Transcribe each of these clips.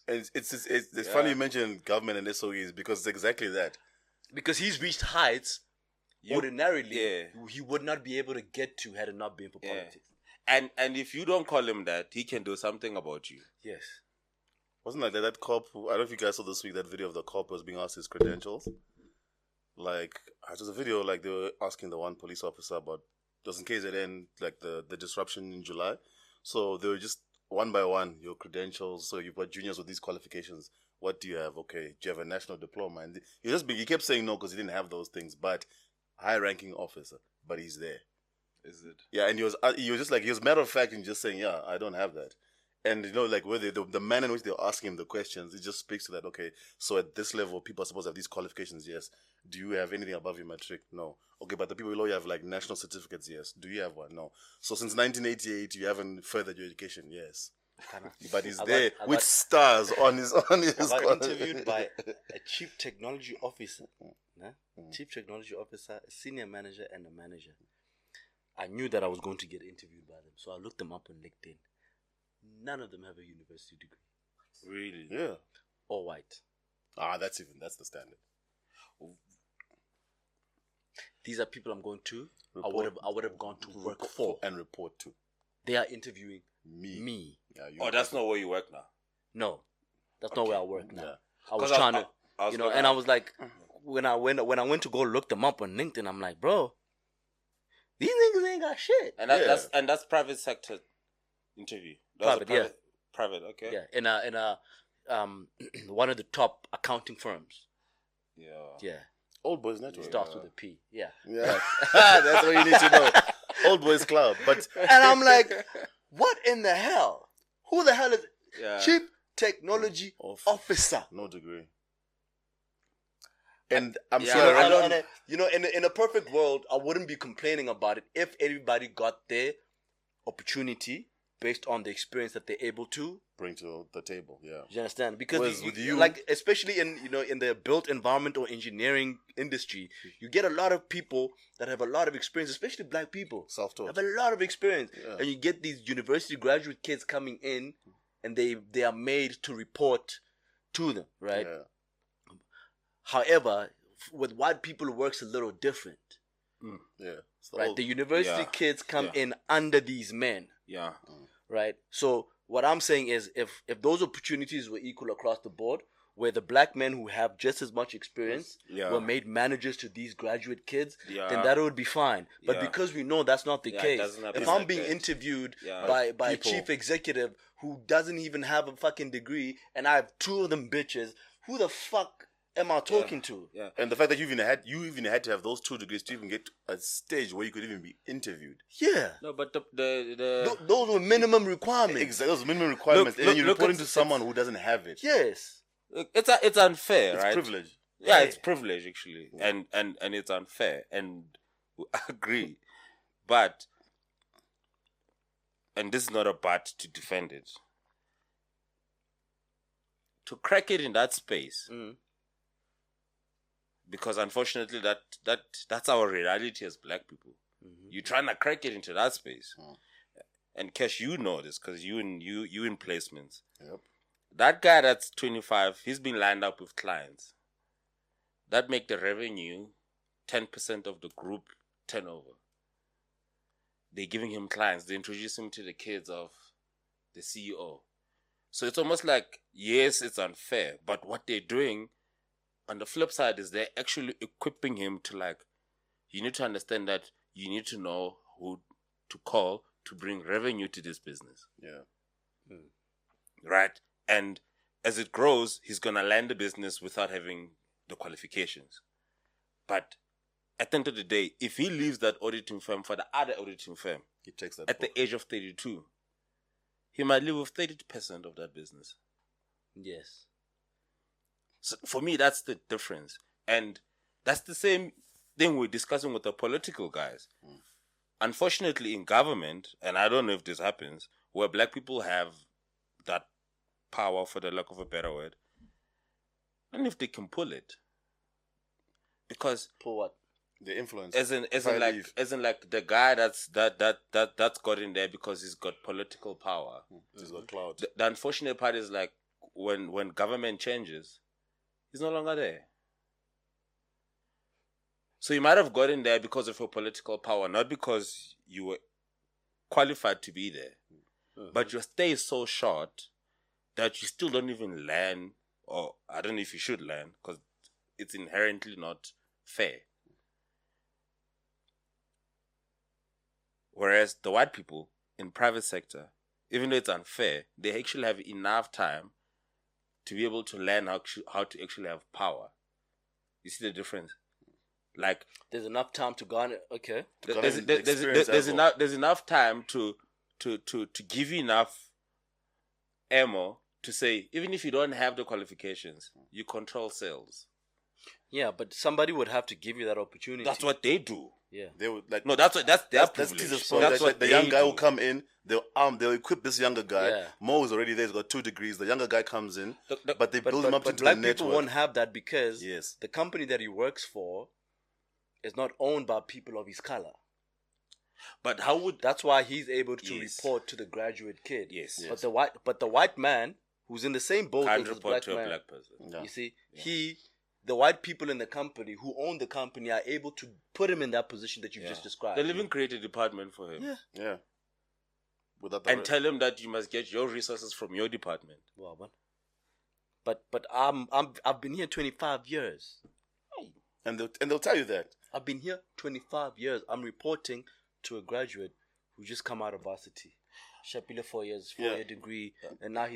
And it's funny you mentioned government and SOEs because it's exactly that. Because he's reached heights ordinarily he would not be able to get to had it not been for politics. And if you don't call him that, he can do something about you. Yes. Wasn't like that cop? I don't know if you guys saw this week that video of the cop was being asked his credentials. Like, it was a video like they were asking the one police officer about, it was in KZN, like the disruption in July. So they were just one by one, your credentials. So you've got juniors with these qualifications. What do you have? Okay, do you have a national diploma? And he kept saying no because he didn't have those things. But high-ranking officer, but he's there. Is it? Yeah, and he was just like, he was matter of fact and just saying, yeah, I don't have that. And like where the manner in which they were asking him the questions, it just speaks to that. Okay, so at this level, people are supposed to have these qualifications. Yes. Do you have anything above your matric? No. Okay, but the people below you have like national certificates. Yes. Do you have one? No. So since 1988, you haven't furthered your education. Yes. But he's there with stars on his. I got interviewed by a chief technology officer, chief technology officer, a senior manager, and a manager. I knew that I was going to get interviewed by them, so I looked them up on LinkedIn. None of them have a university degree. Really? Yeah. Or white. That's the standard. These are people I'm going to. I would have gone to work for and report to. They are interviewing me. Yeah, that's not where you work now. No, that's not where I work now. Yeah. I was trying to, and I was like, when I went to go look them up on LinkedIn, I'm like, bro, these niggas ain't got shit. And that's private sector interview. Private, okay. Yeah, in a one of the top accounting firms. Yeah. Old Boys Network. It starts with a P. Yeah. That's what you need to know. Old Boys Club. And I'm like, what in the hell? Who the hell is Chief Technology Officer? No degree. And I'm in a perfect world, I wouldn't be complaining about it if everybody got their opportunity based on the experience that they're able to bring to the table. Yeah, you understand? Because like especially in in the built environment or engineering industry, you get a lot of people that have a lot of experience, especially black people, self-taught, have a lot of experience, and you get these university graduate kids coming in, and they are made to report to them, right? Yeah. However, with white people, it works a little different. Right. The university kids come in under these men. Yeah. Right. So what I'm saying is, if those opportunities were equal across the board, where the black men who have just as much experience were made managers to these graduate kids, then that would be fine. But because we know that's not the case, if I'm being interviewed by a chief executive who doesn't even have a fucking degree, and I have two of them bitches, who the fuck am I talking to? Yeah. And the fact that you even had to have those 2 degrees to even get to a stage where you could even be interviewed. Yeah. No, but those were minimum requirements. Exactly, those minimum requirements. And then you're reporting to someone who doesn't have it. Yes. It's unfair, right? It's privilege. Yeah, it's privilege actually, and it's unfair, and I agree, but this is not a but to defend it. To crack it in that space. Because unfortunately, that's our reality as black people. You're trying to crack it into that space, and Kesh, you know this because you in placements. Yep. That guy that's 25, he's been lined up with clients that make the revenue 10% of the group turnover. They're giving him clients. They introduce him to the kids of the CEO. So it's almost like, yes, it's unfair, but what they're doing on the flip side is they're actually equipping him to, like, you need to understand that you need to know who to call to bring revenue to this business. Yeah. Right? And as it grows, he's going to land the business without having the qualifications. But at the end of the day, if he leaves that auditing firm for the other auditing firm, he takes that at the age of 32, he might leave with 30% of that business. Yes. So for me, that's the difference. And that's the same thing we're discussing with the political guys. Unfortunately, in government, and I don't know if this happens, where black people have that power, for the lack of a better word, and if they can pull it. Because pull what? The influence. As in like the guy that's got in there because he's got political power. He's got clout. The unfortunate part is, like, when government changes, he's no longer there. So you might have gotten there because of your political power, not because you were qualified to be there. Mm-hmm. But your stay is so short that you still don't even learn, or I don't know if you should learn, because it's inherently not fair. Whereas the white people in private sector, even though it's unfair, they actually have enough time to be able to learn how to actually have power. You see the difference? Like there's enough time to garner. Okay. There's enough time to give you enough ammo to say, even if you don't have the qualifications, you control sales. Yeah, but somebody would have to give you that opportunity. That's what they do. Yeah, they would like. No, that's their privilege. That's what the young guy will come in. They'll equip this younger guy. Yeah. Mo is already there. He's got 2 degrees. The younger guy comes in, but they build him up to the network. Black people won't have that because the company that he works for is not owned by people of his color. But that's why he's able to report to the graduate kid. Yes. But the white man who's in the same boat as the black man, black person. Yeah. You see, the white people in the company who own the company are able to put him in that position that you just described. They'll even create a department for him. Yeah. And tell him that you must get your resources from your department. Well, but I've been here 25 years. And they'll tell you that. I've been here 25 years. I'm reporting to a graduate who just come out of varsity. Shapila 4 years, 4-year degree, and now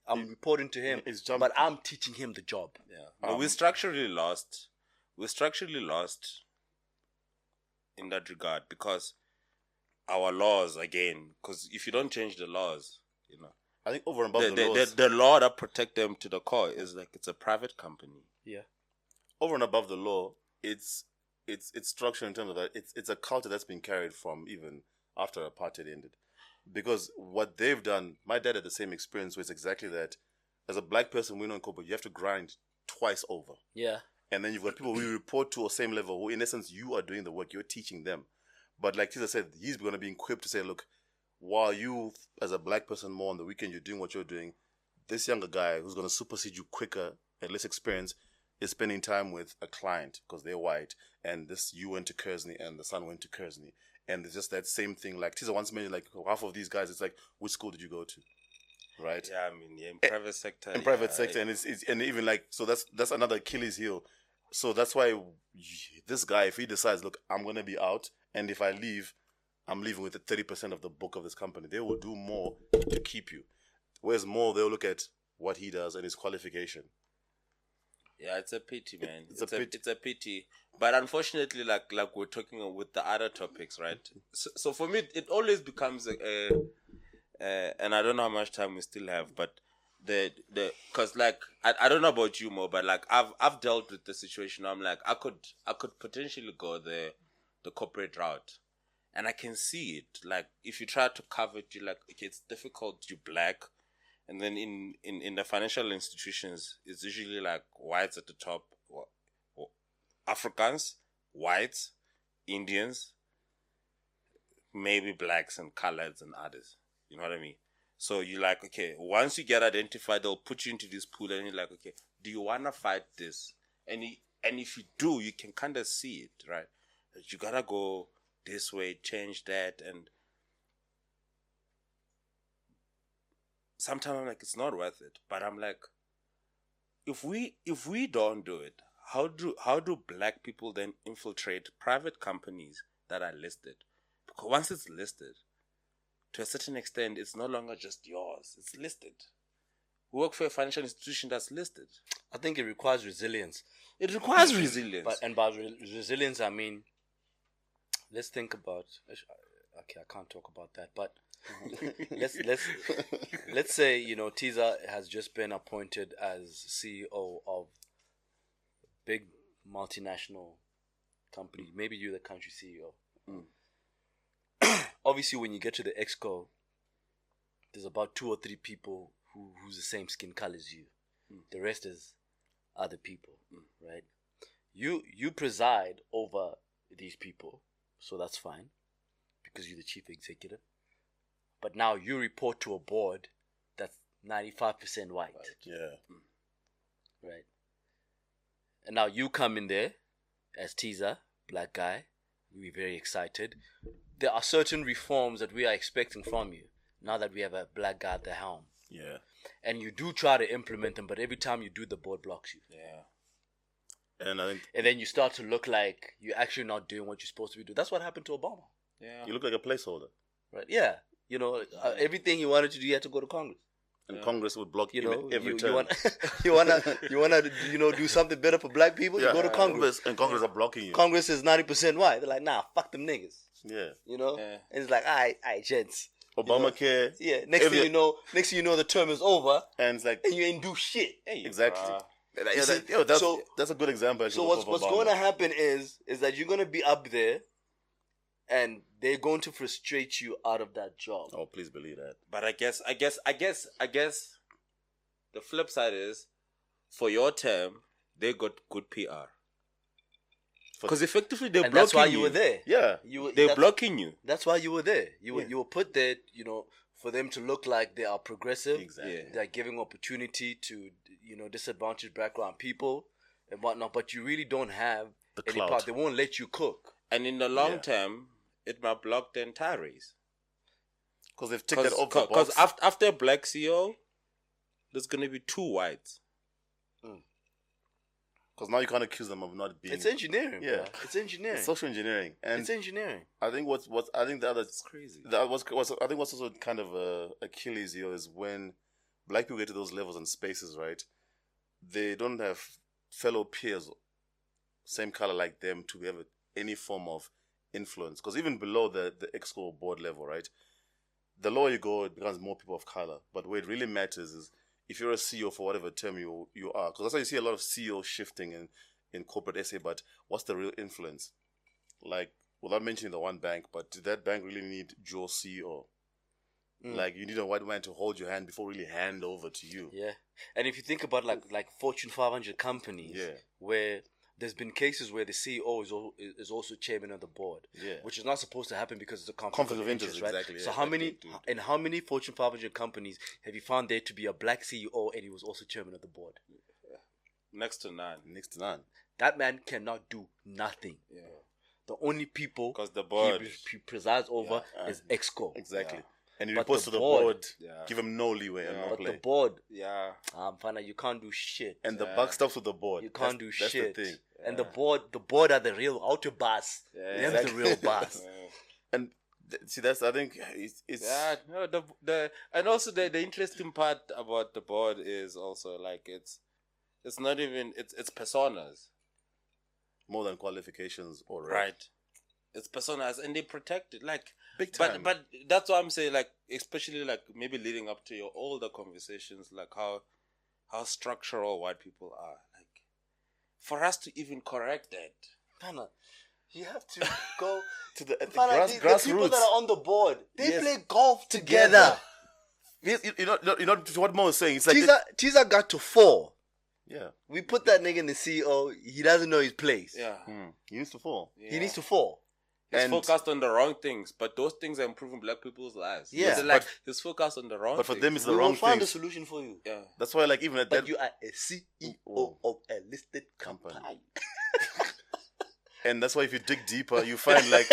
I'm reporting to him, but I'm teaching him the job. Yeah, we're structurally lost. We're structurally lost in that regard because our laws, again, because if you don't change the laws, I think over and above the laws, the law that protect them to the core is like it's a private company. Yeah, over and above the law, it's structured in terms of that. It's a culture that's been carried from even after apartheid ended. Because what they've done, my dad had the same experience where it's exactly that. As a black person, we know in corporate, you have to grind twice over. Yeah. And then you've got people who you report to or same level, who in essence, you are doing the work, you're teaching them. But like Tisa said, he's going to be equipped to say, look, while you, as a black person more on the weekend, you're doing what you're doing, this younger guy who's going to supersede you quicker and less experience is spending time with a client because they're white. And you went to Kearsley and the son went to Kearsley. And it's just that same thing. Like Tisa once mentioned, like half of these guys, it's like, which school did you go to? Right? Yeah, I mean, in private sector. In private sector. And it's and even like, so that's another Achilles heel. So that's why this guy, if he decides, look, I'm going to be out. And if I leave, I'm leaving with the 30% of the book of this company. They will do more to keep you. Whereas more, they'll look at what he does and his qualification. Yeah, it's a pity, man. It's a pity. But unfortunately, like we're talking with the other topics, right? So for me, it always becomes and I don't know how much time we still have, but because like I don't know about you more, but like I've dealt with the situation. I'm like I could potentially go the corporate route, and I can see it. Like if you try to cover it, you're like, okay, it's difficult. You're black. And then in the financial institutions, it's usually like whites at the top, Africans, whites, Indians, maybe blacks and coloreds and others. You know what I mean? So you're like, okay, once you get identified, they'll put you into this pool and you're like, okay, do you want to fight this? And if you do, you can kind of see it, right? That you got to go this way, change that, and sometimes I'm like, it's not worth it. But I'm like, if we don't do it, how do black people then infiltrate private companies that are listed? Because once it's listed, to a certain extent, it's no longer just yours. It's listed. We work for a financial institution that's listed. I think it requires resilience. It requires resilience. And by resilience, I mean, let's think about. Okay, I can't talk about that, but let's say Tiza has just been appointed as CEO of a big multinational company. Maybe you're the country CEO. Obviously, when you get to the exco, there's about 2 or 3 people who's the same skin color as you. The rest is other people, right? You preside over these people, so that's fine because you're the chief executive. But now you report to a board that's 95% white. Yeah. Right. And now you come in there as teaser, black guy. We're very excited. There are certain reforms that we are expecting from you now that we have a black guy at the helm. Yeah. And you do try to implement them, but every time you do, the board blocks you. Yeah. And I think... And then you start to look like you're actually not doing what you're supposed to be doing. That's what happened to Obama. Yeah. You look like a placeholder. Right? Yeah. You know, everything he wanted to do, he had to go to Congress. And Congress would block every you turn. You wanna do something better for black people? You go to Congress. And Congress are blocking you. Congress is 90% white. They're like, nah, fuck them niggas. Yeah. You know? Yeah. And it's like, all right, gents. Obamacare. Yeah. Next thing you know, the term is over. And it's like, and you ain't do shit. Hey, exactly. That's a good example. So what's going to happen is that you're going to be up there, and they're going to frustrate you out of that job. Oh, please believe that. But I guess the flip side is, for your term, they got good PR. Because effectively they're blocking you. That's why you were there. Yeah. They're blocking you. That's why you were there. You were put there, for them to look like they are progressive. Exactly. Yeah. They're giving opportunity to, disadvantaged background people and whatnot. But you really don't have any part. They won't let you cook. And in the long term, it might block the entire race. Because they've ticked that off the box. Because after a black CEO, there's going to be 2 whites. Because now you can't accuse them of not being... It's engineering. Yeah. Bro. It's engineering. It's social engineering. And it's engineering. I think I think the other... It's crazy. I think what's also kind of Achilles heel is when black people get to those levels and spaces, right? They don't have fellow peers, same color like them, to have any form of influence. Because even below the exco board level, right? The lower you go, it becomes more people of color. But where it really matters is if you're a CEO for whatever term you are, because that's why you see a lot of CEOs shifting in corporate SA, but what's the real influence? Like, without mentioning the one bank, but did that bank really need dual CEO? Like, you need a white man to hold your hand before really hand over to you. Yeah. And if you think about like Fortune 500 companies, where there's been cases where the CEO is also chairman of the board, which is not supposed to happen because it's a conflict of interest, right? Exactly. So how many Fortune 500 companies have you found there to be a black CEO and he was also chairman of the board? Next to none. That man cannot do nothing. Yeah. The only people because the board he presides over is Exco. Exactly. And he reports to the board, give him no leeway and no but play. The board, find out you can't do shit. And the buck stops with the board. You can't do shit. That's the thing. And the board are the real outer boss. They're the real boss. And see, I think it's and also the interesting part about the board is also like it's not even it's personas more than qualifications or right. It's personas and they protect it like big time. But that's what I'm saying, like especially like maybe leading up to your older conversations, like how structural white people are. Like for us to even correct that, Fana, you have to go to the grassroots. The people that are on the board, they play golf together. You know what Mo was saying. It's like Teaser got to 4. Yeah, we put that nigga in the CEO. He doesn't know his place. Yeah, he needs to fall. Yeah. He needs to fall. He's focused on the wrong things, but those things are improving black people's lives. Yeah, like he's focused on the wrong. But for things. them, it's the wrong thing. We'll find a solution for you. Yeah, that's why, like, even at that, you are a CEO of a listed company. And that's why, if you dig deeper, you find like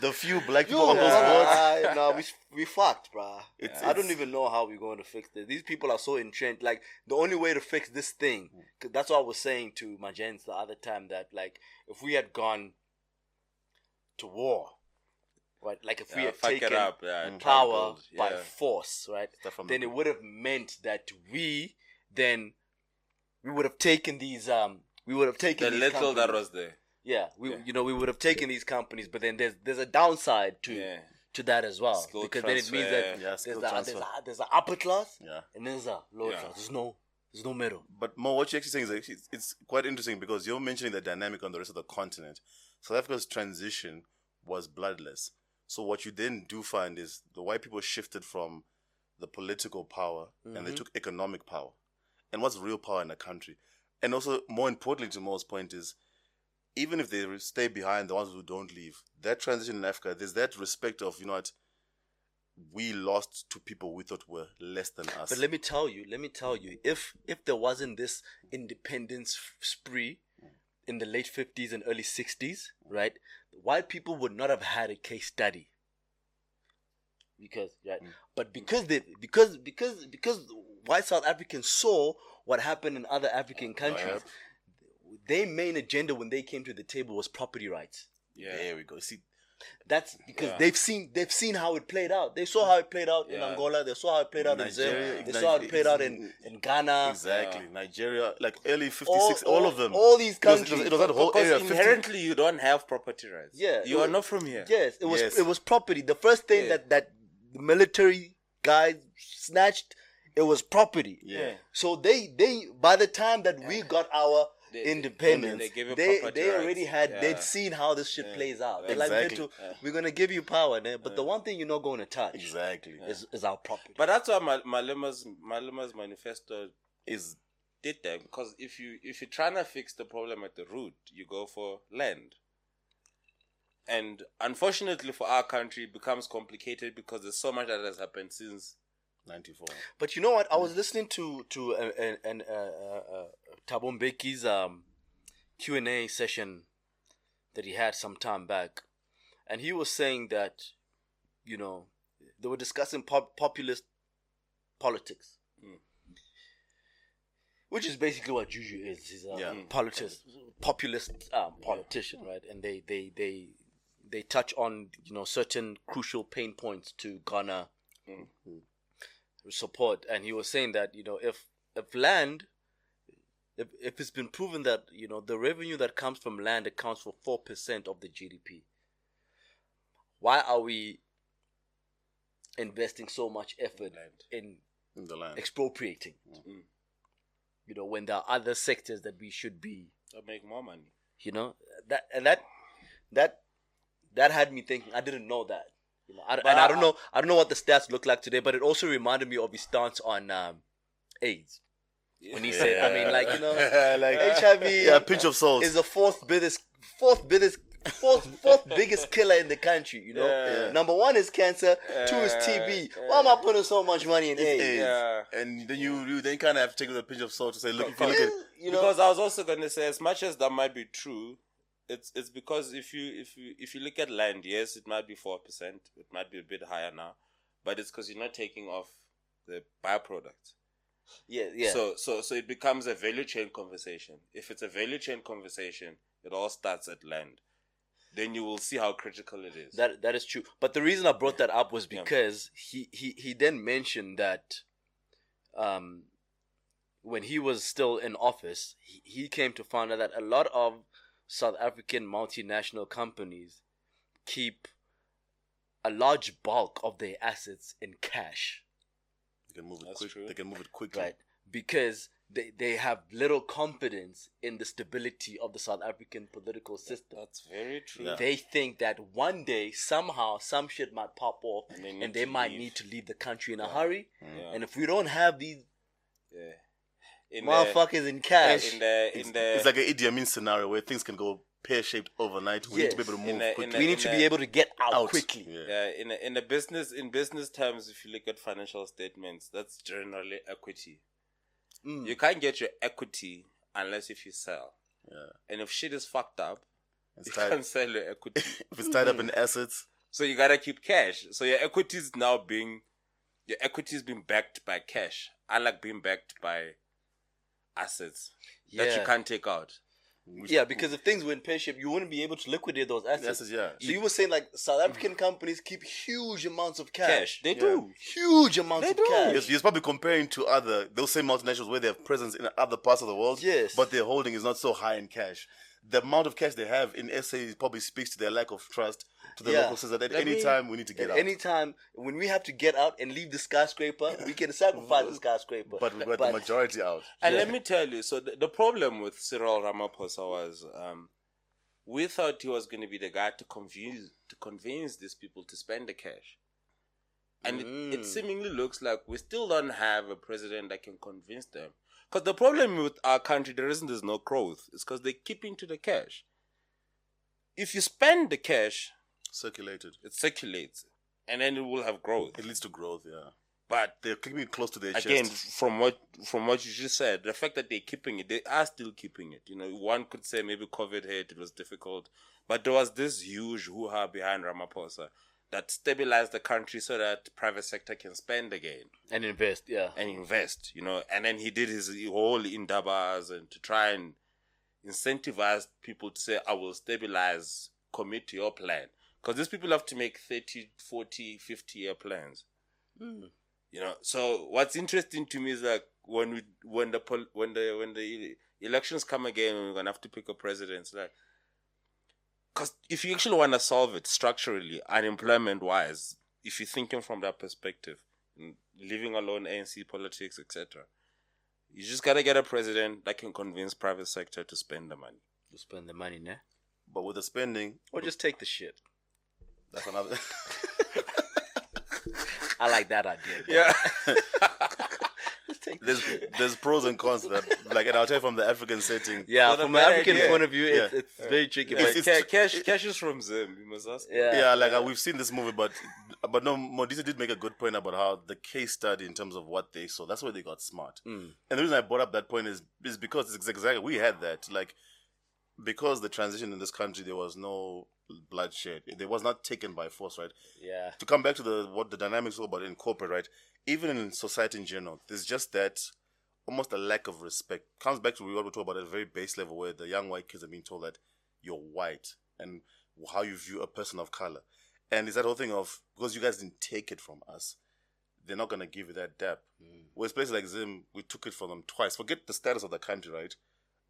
the few black people on those boards. No, we fucked, bruh. I don't even know how we're going to fix this. These people are so entrenched. Like, the only way to fix this thing, cause that's what I was saying to my gents the other time, that like if we had gone to war, right? Like if we had taken power by force, right? Then it would have meant that we would have taken these the little companies. That was there. Yeah, we would have taken these companies, but then there's a downside to that as well. Skill because transfer. Then it means that there's an upper class and there's a lower class. There's no middle. But Mo, what you're actually saying is it's quite interesting because you're mentioning the dynamic on the rest of the continent. South Africa's transition was bloodless. So what you then do find is the white people shifted from the political power and they took economic power. And what's real power in a country? And also, more importantly to Mo's point is, even if they stay behind, the ones who don't leave, that transition in Africa, there's that respect of, you know what, we lost to people we thought were less than us. But let me tell you, if there wasn't this independence spree in the late 50s and early 60s, right, white people would not have had a case study. But because white South Africans saw what happened in other African countries, their main agenda when they came to the table was property rights. Yeah, there we go. See, that's because they've seen how it played out. They saw how it played out in Angola. They saw how it played out in Nigeria. They saw how it played out in Ghana. Exactly. Nigeria, like early 56, all of them. All these countries. It was that whole area. Inherently, you don't have property rights. Yeah. You are not from here. Yes. It was property. The first thing that the military guys snatched, it was property. Yeah. So they by the time that we got our independence, they already had they'd seen how this shit plays out. They're like, we're gonna give you power, but the one thing you're not going to touch is our property. But that's why Malema's manifesto did that, because if you're trying to fix the problem at the root, you go for land. And unfortunately for our country, it becomes complicated because there's so much that has happened since 94. But you know what? I was listening to Thabo Mbeki's Q&A session that he had some time back, and he was saying that, you know, they were discussing populist politics, which is basically what Juju is. He's a populist politician, right? And they touch on, you know, certain crucial pain points to garner support. And he was saying that, you know, if it's been proven that, you know, the revenue that comes from land accounts for 4% of the GDP, why are we investing so much effort in the land, expropriating? You know, when there are other sectors that we should be make more money. You know, that had me thinking. I didn't know that. You know, I don't know. I don't know what the stats look like today, but it also reminded me of his stance on AIDS. When he said, I mean, like, you know, like HIV, pinch of salt, is the fourth biggest killer in the country. You know, number one is cancer, two is TB. Why am I putting so much money in AIDS? And then you then kind of have to take it with a pinch of salt to say, look, if you look at, you know, because I was also going to say, as much as that might be true, it's because if you look at land, yes, it might be 4%, it might be a bit higher now, but it's because you're not taking off the byproduct. Yeah. So it becomes a value chain conversation. If it's a value chain conversation, it all starts at land. Then you will see how critical it is. That is true. But the reason I brought that up was because he then mentioned that when he was still in office, he came to find out that a lot of South African multinational companies keep a large bulk of their assets in cash. They can move it quickly. Right. Because they have little confidence in the stability of the South African political system. That's very true. Yeah. They think that one day, somehow, some shit might pop off and they might need to leave the country in a hurry. Yeah. And if we don't have these motherfuckers in cash, it's like an Idi Amin scenario where things can go pear-shaped overnight. We need to be able to move quickly. We need to be able to get out quickly. In business terms, if you look at financial statements, that's generally equity. You can't get your equity unless if you sell. And if shit is fucked up, you can't sell your equity. If it's tied up in assets, so you gotta keep cash. So your equity is being backed by cash, unlike being backed by assets that you can't take out. Because if things were in pear-shaped, you wouldn't be able to liquidate those assets. So you were saying like South African companies keep huge amounts of cash. They do. Huge amounts of cash. Yes, you're probably comparing to those same multinationals where they have presence in other parts of the world. Yes. But their holding is not so high in cash. The amount of cash they have in SA probably speaks to their lack of trust to the local system. At any time we need to get out. At any time when we have to get out and leave the skyscraper, we can sacrifice the skyscraper. But we got the majority out. And let me tell you, so the problem with Cyril Ramaphosa was we thought he was going to be the guy to convince these people to spend the cash. And it seemingly looks like we still don't have a president that can convince them. Because the problem with our country, the reason there's no growth is because they keep into the cash. If you spend the cash, it circulates. and then it will have growth. It leads to growth, yeah. But they're keeping it close to their again, chest. from what you just said, the fact that they're keeping it, they are still keeping it. You know, one could say maybe COVID hit, it was difficult, but there was this huge hoo-ha behind Ramaphosa that stabilized the country so that private sector can spend again and invest, you know. And then he did his whole indabas and to try and incentivize people to say, I will stabilize, commit to your plan, because these people have to make 30, 40, 50-year plans. You know, so what's interesting to me is like when the elections come again, we're gonna have to pick a president. It's like, because if you actually want to solve it structurally, unemployment wise, if you're thinking from that perspective, leaving alone ANC politics, etc., you just gotta get a president that can convince private sector to spend the money. To spend the money, nah. But with the spending, or just take the shit. That's another. I like that idea. Yeah. There's pros and cons to that. Like, and I'll tell you from the African setting. Yeah, from an African point of view, it's very tricky. Yeah, cash is from Zim, you must ask. Yeah, like we've seen this movie, but no, Modise did make a good point about how the case study in terms of what they saw, that's where they got smart. And the reason I brought up that point is because it's exactly, we had that. Like, because the transition in this country, there was no bloodshed. It was not taken by force, right? Yeah. To come back to what the dynamics were about in corporate, right? Even in society in general, there's just that almost a lack of respect. Comes back to what we talk about at a very base level, where the young white kids are being told that you're white and how you view a person of color. And it's that whole thing of, because you guys didn't take it from us, they're not going to give you that dap. Whereas places like Zim, we took it from them twice. Forget the status of the country, right?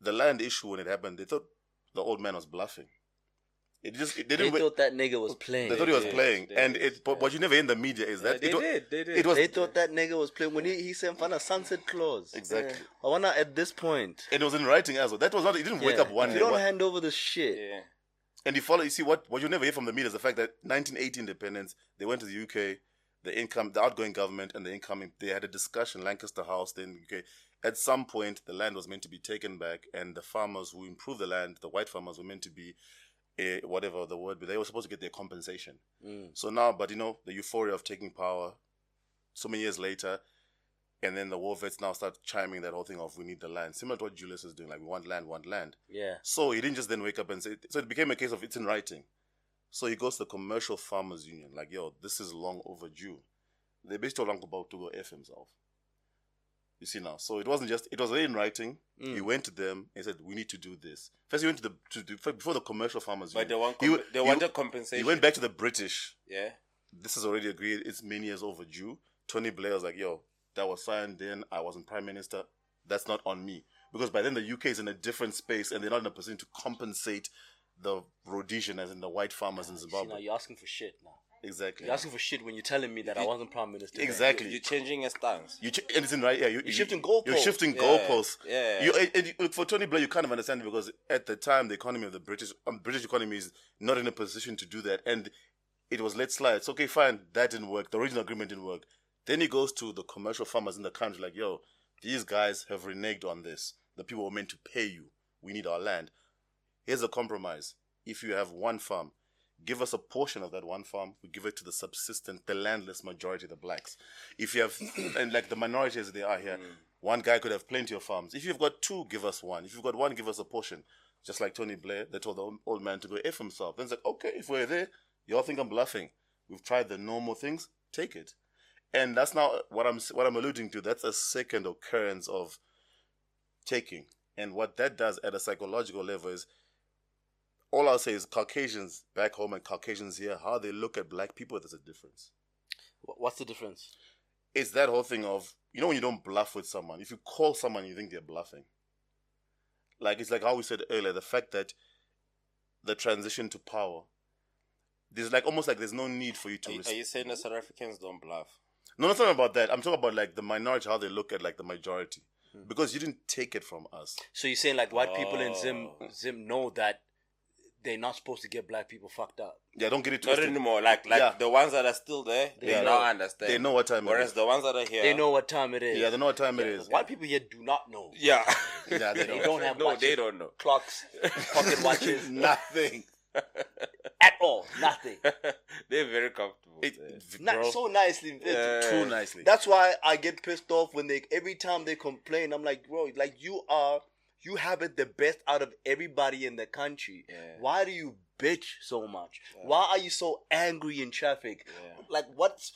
The land issue, when it happened, they thought the old man was bluffing. They thought that nigga was playing. They thought he was playing. But what you never hear in the media is that they did. They thought that nigga was playing when he said in front of sunset clause. Exactly. I wanna at this point. And it was in writing as well. That was not. He didn't wake up one day. You don't hand over the shit. Yeah. And you see what you never hear from the media is the fact that 1980 independence, they went to the UK, the outgoing government and the incoming, they had a discussion, Lancaster House, then UK. At some point, the land was meant to be taken back, and the farmers who improved the land, the white farmers, were meant to be whatever the word, but they were supposed to get their compensation. So now, but the euphoria of taking power so many years later, and then the war vets now start chiming that whole thing of, we need the land. Similar to what Julius is doing, like, we want land. Yeah. So he didn't just then wake up and say, so it became a case of it's in writing. So he goes to the Commercial Farmers Union, like, yo, this is long overdue. They basically told Uncle Bob to go F himself. You see now. So it was in writing. He went to them and said, we need to do this. First he went before the Commercial Farmers Union. But they wanted compensation. He went back to the British. Yeah. This is already agreed. It's many years overdue. Tony Blair was like, yo, that was signed then. I wasn't Prime Minister. That's not on me. Because by then the UK is in a different space and they're not in a position to compensate the Rhodesian, as in the white farmers in Zimbabwe. See, now you're asking for shit now. Exactly. You're asking for shit when you're telling me that I wasn't Prime Minister. Exactly. You're changing a stance. And it's in right. Yeah, you're shifting goalposts. You're shifting goalposts. Yeah. For Tony Blair, you kind of understand it because at the time the economy of the British economy is not in a position to do that, and it was let slide. It's okay, fine, that didn't work. The original agreement didn't work. Then he goes to the commercial farmers in the country, like, yo, these guys have reneged on this. The people were meant to pay you. We need our land. Here's a compromise. If you have one farm, give us a portion of that one farm. We give it to the subsistent, the landless majority, the blacks. If you have, and like the minorities they are here, one guy could have plenty of farms. If you've got two, give us one. If you've got one, give us a portion. Just like Tony Blair, they told the old man to go F himself. Then it's like, okay, if we're there, y'all think I'm bluffing. We've tried the normal things, take it. And that's now what I'm alluding to. That's a second occurrence of taking. And what that does at a psychological level is, all I'll say is Caucasians back home and Caucasians here, how they look at black people, there's a difference. What's the difference? It's that whole thing of, when you don't bluff with someone, if you call someone, you think they're bluffing. Like, it's like how we said earlier, the fact that the transition to power, there's like almost like there's no need for you to... Are you saying that South Africans don't bluff? No, not talking about that. I'm talking about like the minority, how they look at like the majority. Because you didn't take it from us. So you're saying like white people in Zim know that they're not supposed to get black people fucked up. Yeah, don't get it twisted. Not anymore. Like the ones that are still there, they now understand. They know what time it is. Whereas the ones that are here, they know what time it is. Yeah, they know what time it is. White people here do not know. Yeah. Yeah, they don't have no, watches, they don't know. Clocks, pocket watches. Nothing. At Pause. Nothing. They're very comfortable. Not so nicely. Too nicely. That's why I get pissed off when every time they complain. I'm like, bro, like you have it the best out of everybody in the country. Yeah. Why do you bitch so much? Yeah. Why are you so angry in traffic? Yeah. Like what's...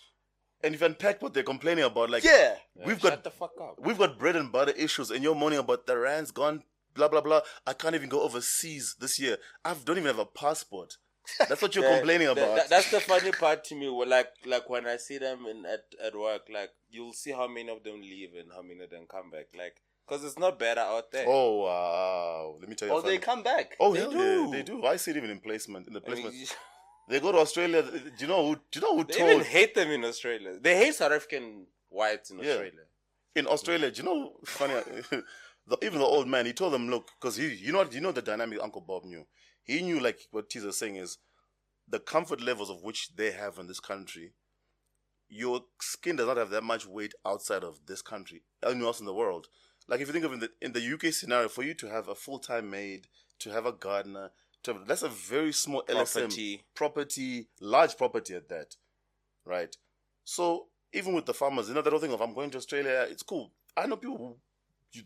And if you unpack what they're complaining about, like shut the fuck up. We've got bread and butter issues, and you're moaning about the rand's gone, blah blah blah. I can't even go overseas this year. I don't even have a passport. That's what you're complaining about. That's the funny part to me. Like when I see them at work, like you'll see how many of them leave and how many of them come back. Like, because it's not better out there. Oh wow! Let me tell you. Oh, they come back. Oh, they do. Yeah, they do. I see it even in placement. They go to Australia. Do you know who they even hate them in Australia. They hate South African whites in Australia. In Australia, do you know? Funny, even the old man, he told them, look, because you know the dynamic Uncle Bob knew. He knew, like what Teaser's saying is, the comfort levels of which they have in this country. Your skin does not have that much weight outside of this country, anywhere else in the world. Like if you think of in the UK scenario, for you to have a full-time maid, to have a gardener. That's a very small LSM property, large property at that, right? So even with the farmers, that whole thing of I'm going to Australia, it's cool. I know people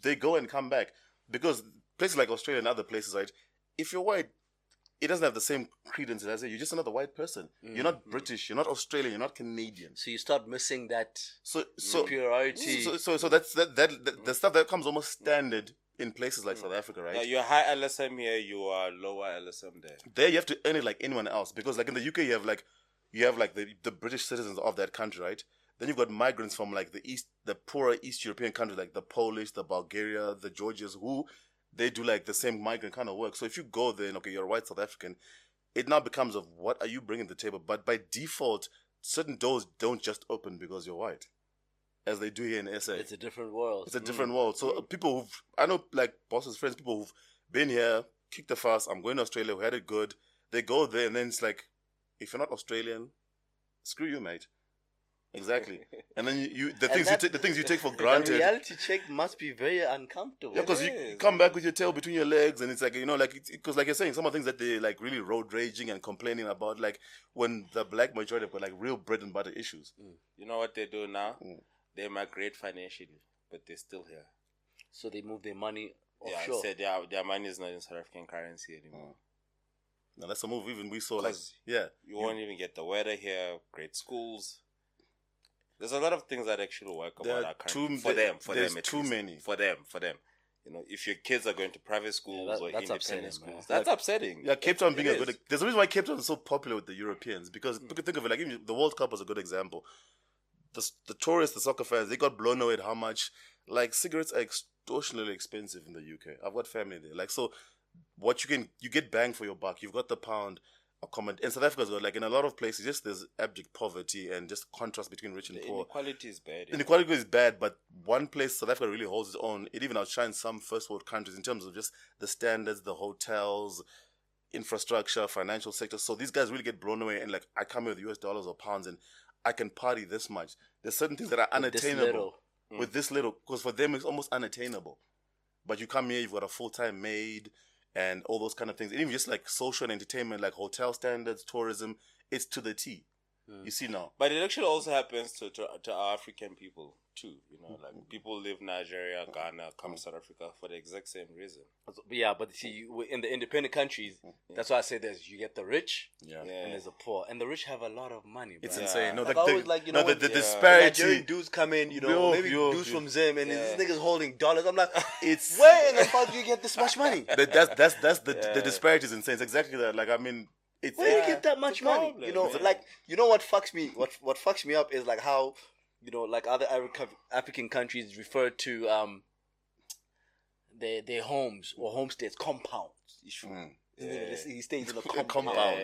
they go and come back because places like Australia and other places, right? If you're white, it doesn't have the same credence as you're just another white person. You're not British, you're not Australian, you're not Canadian. So you start missing that superiority. So that's the stuff that comes almost standard in places like South Africa, right? Yeah, you're high LSM here, you are lower LSM there. There you have to earn it like anyone else because like in the UK you have like the British citizens of that country, right? Then you've got migrants from like the poorer East European countries like the Polish, the Bulgaria, the Georgians, who they do like the same migrant kind of work. So if you go there and you're a white South African, it now becomes of what are you bringing to the table? But by default, certain doors don't just open because you're white. As they do here in SA. It's a different world. It's a different world. So people I know like bosses, friends, people who've been here, kicked the fuss, I'm going to Australia, we had it good. They go there and then it's like, if you're not Australian, screw you, mate. Exactly. And then the things you take for granted. The reality check must be very uncomfortable. Yeah, because you come back with your tail between your legs and it's like, because like you're saying, some of the things that they like really road raging and complaining about, like when the black majority have got like real bread and butter issues. You know what they do now? They migrate financially, but they're still here. So they move their money offshore. Yeah, their money is not in South African currency anymore. Now that's a move even we saw. Like, you won't even get the weather here. Great schools. There's a lot of things that actually work about our country for them. There's too many for them. If your kids are going to private schools or independent schools, that's upsetting. Yeah, Cape Town being a good. There's a reason why Cape Town is so popular with the Europeans because you can think of it like even the World Cup was a good example. The tourists, the soccer fans, they got blown away at how much like cigarettes are extortionately expensive in the UK. I've got family there. Like so, you get bang for your buck. You've got the pound. And South Africa's got like in a lot of places, just there's abject poverty and just contrast between rich and poor. Inequality is bad. Inequality is bad, but one place South Africa really holds its own. It even outshines some first world countries in terms of just the standards, the hotels, infrastructure, financial sector. So these guys really get blown away and like I come here with US dollars or pounds and I can party this much. There's certain things that are unattainable with this little, because for them it's almost unattainable. But you come here, you've got a full-time maid and all those kind of things. And even just like social and entertainment, like hotel standards, tourism, it's to the T. You see now. But it actually also happens to our African people too. Like people live Nigeria, Ghana, come to South Africa for the exact same reason. Yeah, but see, in the independent countries, that's why I say you get the rich, and there's the poor, and the rich have a lot of money. Bro. It's insane. No, like the disparity. Nigerian dudes come in, maybe dudes from Zim, and this nigga's holding dollars. I'm like, it's where in the fuck do you get this much money? That's the disparity is insane. It's exactly that. Like I mean. Where do you get that much money? What fucks me? What fucks me up is like how, like other African countries refer to their homes or homesteads compounds. He stays in a compound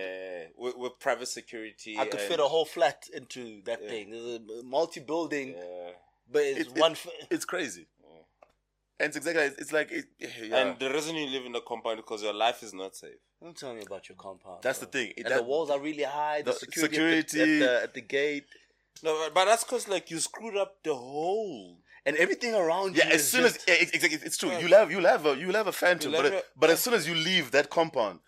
with private security. I could fit a whole flat into that thing. There's a multi-building, but it's crazy. And it's exactly, it's like... And the reason you live in a compound is because your life is not safe. Don't tell me about your compound. That's the thing. The walls are really high. The security at the gate. No, but that's because like you screwed up the whole... And everything around you. Yeah, as soon as... Exactly, it's true. You'll have a phantom. But as soon as you leave that compound,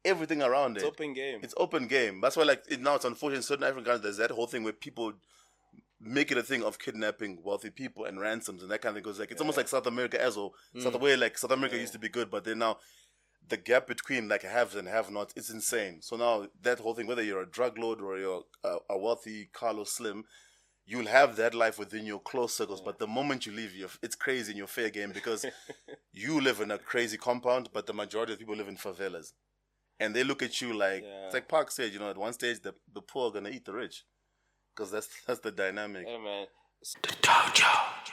everything around it. It's open game. It's open game. That's why, like, now it's unfortunate in certain African countries, there's that whole thing where people make it a thing of kidnapping wealthy people and ransoms and that kind of thing. Because, like, it's almost like South America as well. South America used to be good, but then now the gap between, like, haves and have-nots, it's insane. So now that whole thing, whether you're a drug lord or you're a wealthy Carlos Slim, you'll have that life within your close circles. But the moment you leave, it's crazy in your fair game because you live in a crazy compound, but the majority of people live in favelas. And they look at you like, it's like Park said, you know, at one stage, the poor are going to eat the rich. Because that's the dynamic. Hey, man. The Dojo.